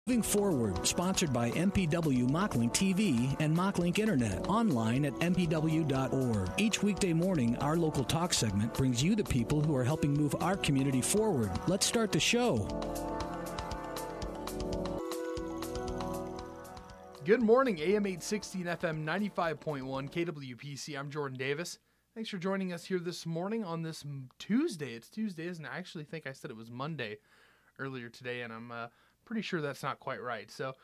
Moving Forward, sponsored by MPW Mocklink TV and Mocklink Internet, online at mpw.org. Each weekday morning, our local talk segment brings you the people who are helping move our community forward. Let's start the show. Good morning, AM 860 and FM 95.1 KWPC. I'm Jordan Davis. Thanks for joining us here this morning on this Tuesday. It's Tuesday, isn't it? I actually think I said it was Monday earlier today, and I'm pretty sure that's not quite right. So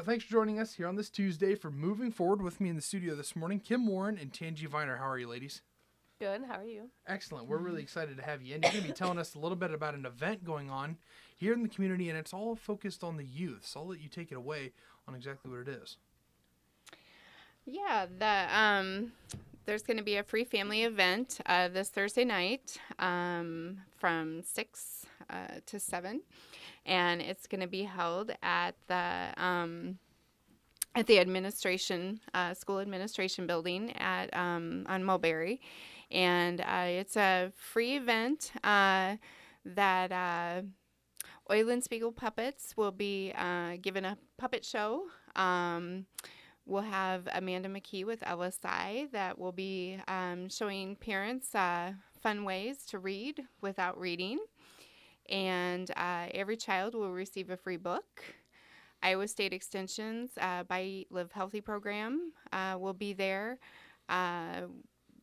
thanks for joining us here on this Tuesday for Moving Forward. With me in the studio this morning, Kim Warren and Tangie Viner. How are you, ladies? Good. How are you? Excellent. We're really excited to have you in. You're going to be telling us a little bit about an event going on here in the community, and it's all focused on the youth. So I'll let you take it away on exactly what it is. Yeah, there's going to be a free family event this Thursday night from 6 to 7, and it's going to be held at the administration school administration building at on Mulberry, and it's a free event that Oil Spiegel Puppets will be giving a puppet show. We'll have Amanda McKee with LSI that will be showing parents fun ways to read without reading. And every child will receive a free book. Iowa State Extension's Buy Live Healthy program will be there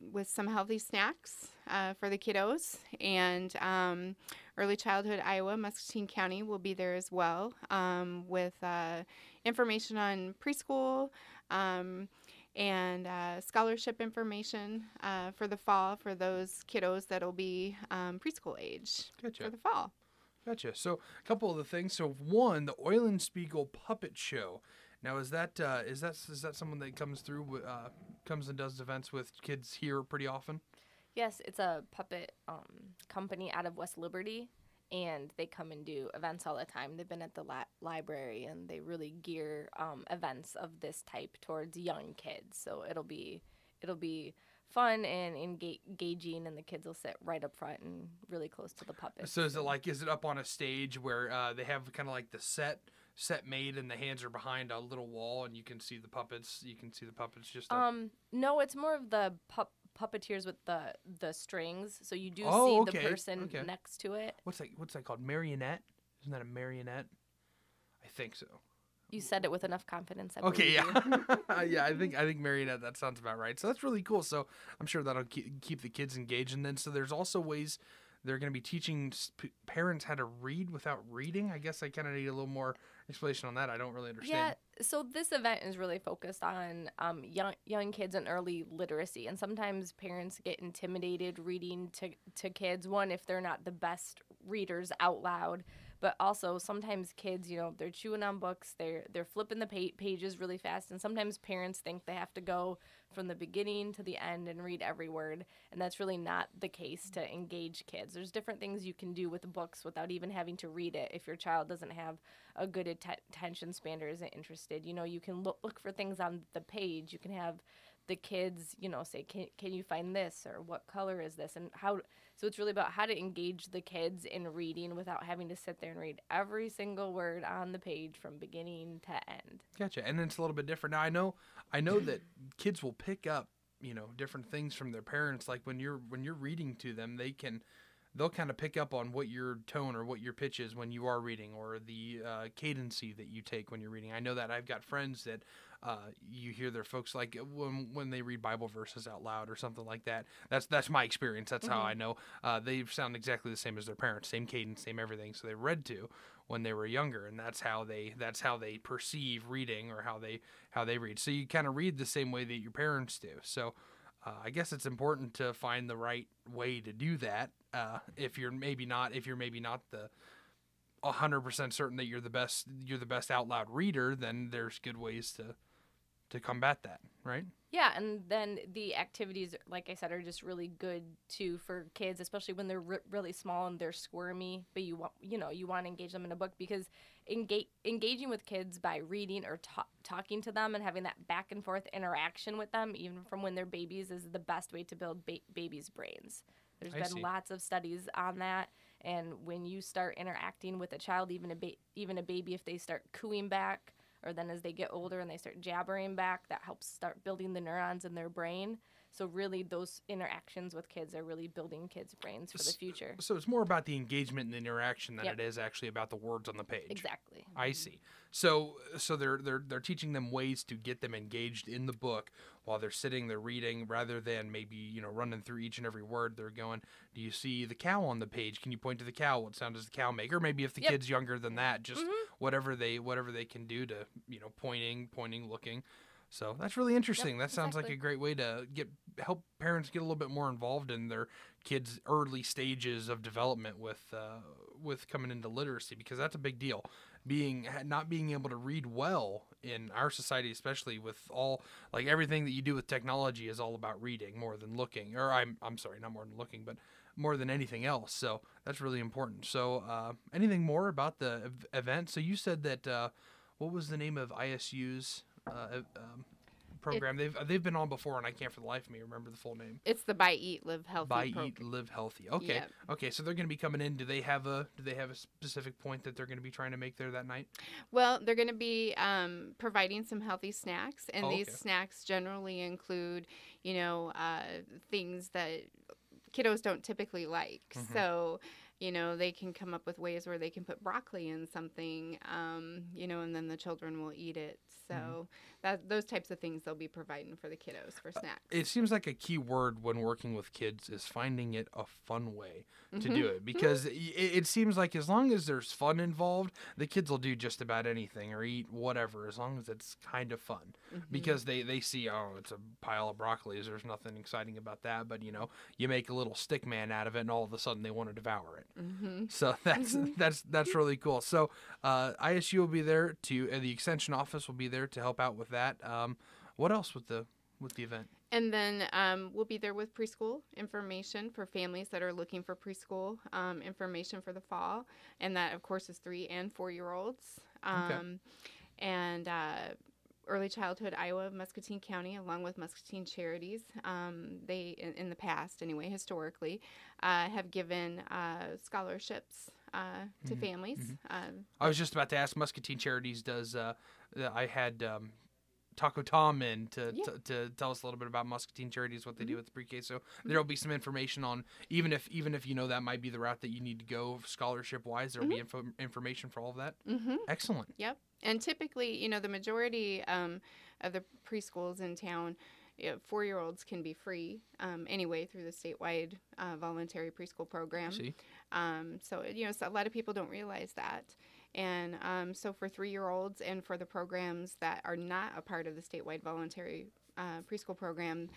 with some healthy snacks for the kiddos. And Early Childhood Iowa, Muscatine County will be there as well with information on preschool and scholarship information for the fall for those kiddos that'll be preschool age for the fall. Gotcha. So a couple of the things. So one, the Oil Spiegel Puppet Show. Now is that someone that comes through comes and does events with kids here pretty often? Yes, it's a puppet company out of West Liberty, and they come and do events all the time. They've been at the library, and they really gear events of this type towards young kids. So it'll be fun and engaging, and the kids will sit right up front and really close to the puppets. So is it up on a stage where they have kind of like the set made and the hands are behind a little wall and you can see the puppets? You can see the puppets just up? No, it's more of the puppeteers with the strings, so you do see the person next to it. What's that called? Marionette? Isn't that a marionette? I think so. You said it with enough confidence. Okay, yeah. Yeah, I think marionette, that sounds about right. So that's really cool. So I'm sure that'll keep the kids engaged. And then so there's also ways they're going to be teaching parents how to read without reading. I guess I kind of need a little more explanation on that. I don't really understand. Yeah, so this event is really focused on young kids and early literacy. And sometimes parents get intimidated reading to kids, one, if they're not the best readers out loud. But also sometimes kids, they're chewing on books, they're flipping the pages really fast, and sometimes parents think they have to go from the beginning to the end and read every word, and that's really not the case to engage kids. There's different things you can do with books without even having to read it if your child doesn't have a good attention span or isn't interested. You can look for things on the page. You can have the kids, say, can you find this, or what color is this, and how. So it's really about how to engage the kids in reading without having to sit there and read every single word on the page from beginning to end. Gotcha. And then it's a little bit different. Now I know that kids will pick up, different things from their parents. Like when you're reading to them, they'll kind of pick up on what your tone or what your pitch is when you are reading, or the cadency that you take when you're reading. I know that I've got friends that you hear their folks like when they read Bible verses out loud or something like that. That's my experience. That's how I know they sound exactly the same as their parents, same cadence, same everything. So they read to when they were younger, and that's how they perceive reading, or how they read. So you kind of read the same way that your parents do. So I guess it's important to find the right way to do that. If you're maybe not the 100% certain that you're the best out loud reader, then there's good ways to combat that, right? Yeah, and then the activities, like I said, are just really good too for kids, especially when they're really small and they're squirmy. But you want to engage them in a book, because engaging with kids by reading or talking to them and having that back and forth interaction with them, even from when they're babies, is the best way to build babies' brains. There's been lots of studies on that, And when you start interacting with a child, even a baby, if they start cooing back, or then as they get older and they start jabbering back, that helps start building the neurons in their brain. So really, those interactions with kids are really building kids' brains for the future. So it's more about the engagement and the interaction than it is actually about the words on the page. Exactly. I see. So they're teaching them ways to get them engaged in the book while they're sitting, they're reading, rather than maybe running through each and every word. They're going, do you see the cow on the page? Can you point to the cow? What sound does the cow make? Or maybe if the kid's younger than that, just whatever they can do to pointing, looking. So that's really interesting. That sounds like a great way to help parents get a little bit more involved in their kids' early stages of development with coming into literacy, because that's a big deal. Not being able to read well in our society, especially with all everything that you do with technology is all about reading more than looking. Or I'm sorry, not more than looking, but more than anything else. So that's really important. So anything more about the event? So you said that what was the name of ISU's program? They've been on before, and I can't for the life of me remember the full name. It's the Buy, Eat, Live Healthy Eat, Live Healthy. Okay. Yep. Okay, so they're going to be coming in. Do they have a specific point that they're going to be trying to make there that night? Well, they're going to be providing some healthy snacks, and these snacks generally include, things that kiddos don't typically like. Mm-hmm. So, they can come up with ways where they can put broccoli in something, and then the children will eat it. So those types of things they'll be providing for the kiddos for snacks. It seems like a key word when working with kids is finding it a fun way to do it, because it seems like as long as there's fun involved, the kids will do just about anything or eat whatever, as long as it's kind of fun. Because they see, it's a pile of broccolis, there's nothing exciting about that, but you make a little stick man out of it and all of a sudden they want to devour it. So that's really cool. So ISU will be there the extension office will be there to help out with that. What else with the event? And then we'll be there with preschool information for families that are looking for preschool information for the fall. And that, of course, is 3 and 4-year-olds. And Early Childhood Iowa, Muscatine County, along with Muscatine Charities, they, in the past anyway, historically, have given scholarships to families. I was just about to ask, Muscatine Charities does, I had Taco Tom in to tell us a little bit about Muscatine Charities, what they do with the pre-K. So there'll be some information on, even if that might be the route that you need to go scholarship-wise, there'll be information for all of that. Excellent. Yep. And typically, the majority of the preschools in town, 4-year-olds can be free anyway through the statewide voluntary preschool program. See. So a lot of people don't realize that. And so for 3-year-olds and for the programs that are not a part of the statewide voluntary preschool program,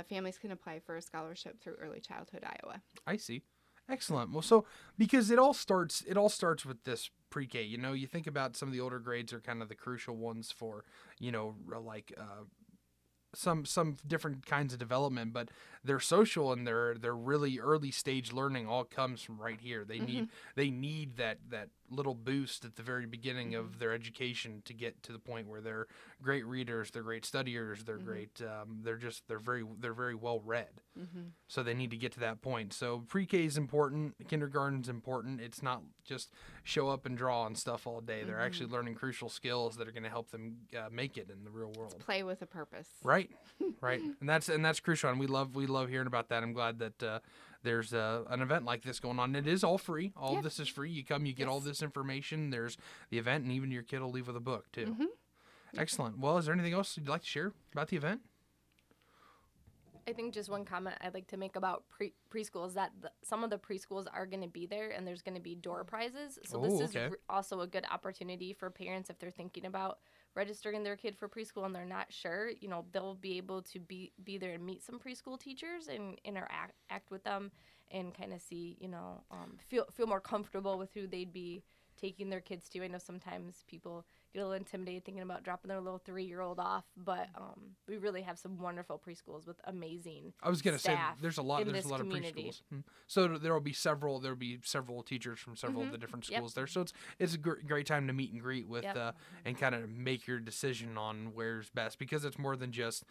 families can apply for a scholarship through Early Childhood Iowa. I see. Excellent. Well, so because it all starts with this pre-K. You think about some of the older grades are kind of the crucial ones for, some different kinds of development, but their social and their really early stage learning all comes from right here. They need that little boost at the very beginning of their education to get to the point where they're great readers, they're great studiers, they're great. They're very well read. So they need to get to that point. So pre-K is important. Kindergarten's important. It's not just show up and draw and stuff all day. They're actually learning crucial skills that are going to help them make it in the real world. It's play with a purpose. Right. And that's crucial. And we love hearing about that. I'm glad that there's an event like this going on. It is all free. All of this is free. You come, you get all this information. There's the event, and even your kid will leave with a book too. Excellent. Well, is there anything else you'd like to share about the event? I think just one comment I'd like to make about preschools, that some of the preschools are going to be there, and there's going to be door prizes. So this is also a good opportunity for parents if they're thinking about registering their kid for preschool and they're not sure. They'll be able to be there and meet some preschool teachers and interact with them and kind of see, feel more comfortable with who they'd be taking their kids to. I know sometimes people get a little intimidated thinking about dropping their little 3-year-old off, but we really have some wonderful preschools with amazing I was going to say there's a lot of community. preschools. So there'll be several teachers from several of the different schools there. So it's a great time to meet and greet with and kind of make your decision on where's best, because it's more than just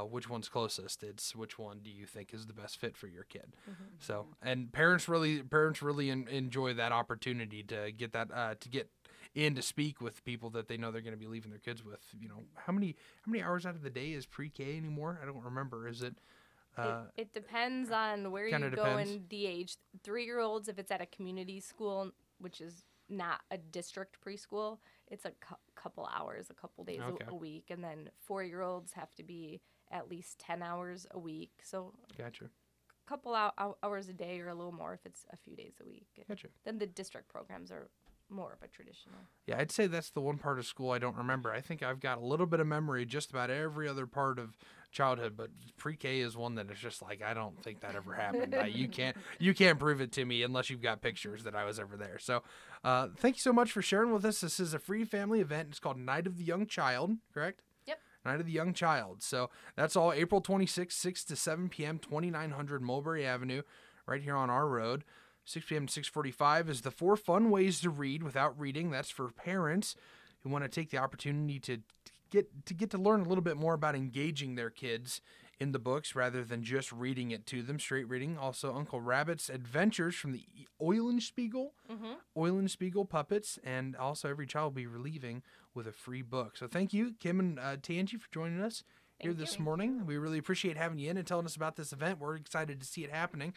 which one's closest. It's which one do you think is the best fit for your kid. So, and parents really enjoy that opportunity to get that to get in to speak with people that they know they're going to be leaving their kids with. You know, how many hours out of the day is pre-K anymore? I don't remember. Is it? It depends on where you go in the age. 3-year-olds, if it's at a community school, which is not a district preschool, it's a couple hours, a couple days a week. And then 4-year-olds have to be at least 10 hours a week. So gotcha. A couple hours a day or a little more if it's a few days a week. Gotcha. Then the district programs are more of a traditional. Yeah, I'd say that's the one part of school I don't remember. I think I've got a little bit of memory just about every other part of childhood, but pre-K is one that is just like, I don't think that ever happened. You can't prove it to me unless you've got pictures that I was ever there. So thank you so much for sharing with us. This is a free family event. It's called Night of the Young Child, correct? Yep. Night of the Young Child. So that's all April 26th, 6 to 7 p.m., 2900 Mulberry Avenue, right here on our road. 6 p.m. to 6:45 is the 4 fun ways to read without reading. That's for parents who want to take the opportunity to get to learn a little bit more about engaging their kids in the books rather than just reading it to them, straight reading. Also, Uncle Rabbit's Adventures from the Eulenspiegel puppets, and also every child will be leaving with a free book. So thank you, Kim and Tangie, for joining us here this morning. We really appreciate having you in and telling us about this event. We're excited to see it happening.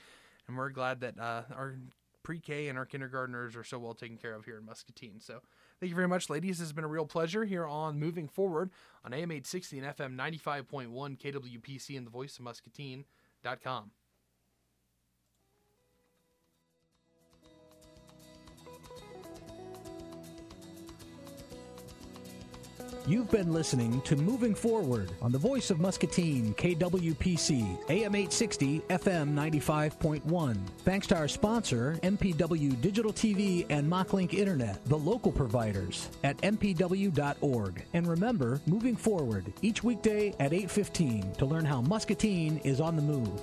And we're glad that our pre-K and our kindergartners are so well taken care of here in Muscatine. So thank you very much, ladies. This has been a real pleasure here on Moving Forward on AM 860 and FM 95.1 KWPC and the voice of Muscatine.com. You've been listening to Moving Forward on the voice of Muscatine, KWPC, AM 860, FM 95.1. Thanks to our sponsor, MPW Digital TV and MockLink Internet, the local providers at mpw.org. And remember, Moving Forward, each weekday at 8:15 to learn how Muscatine is on the move.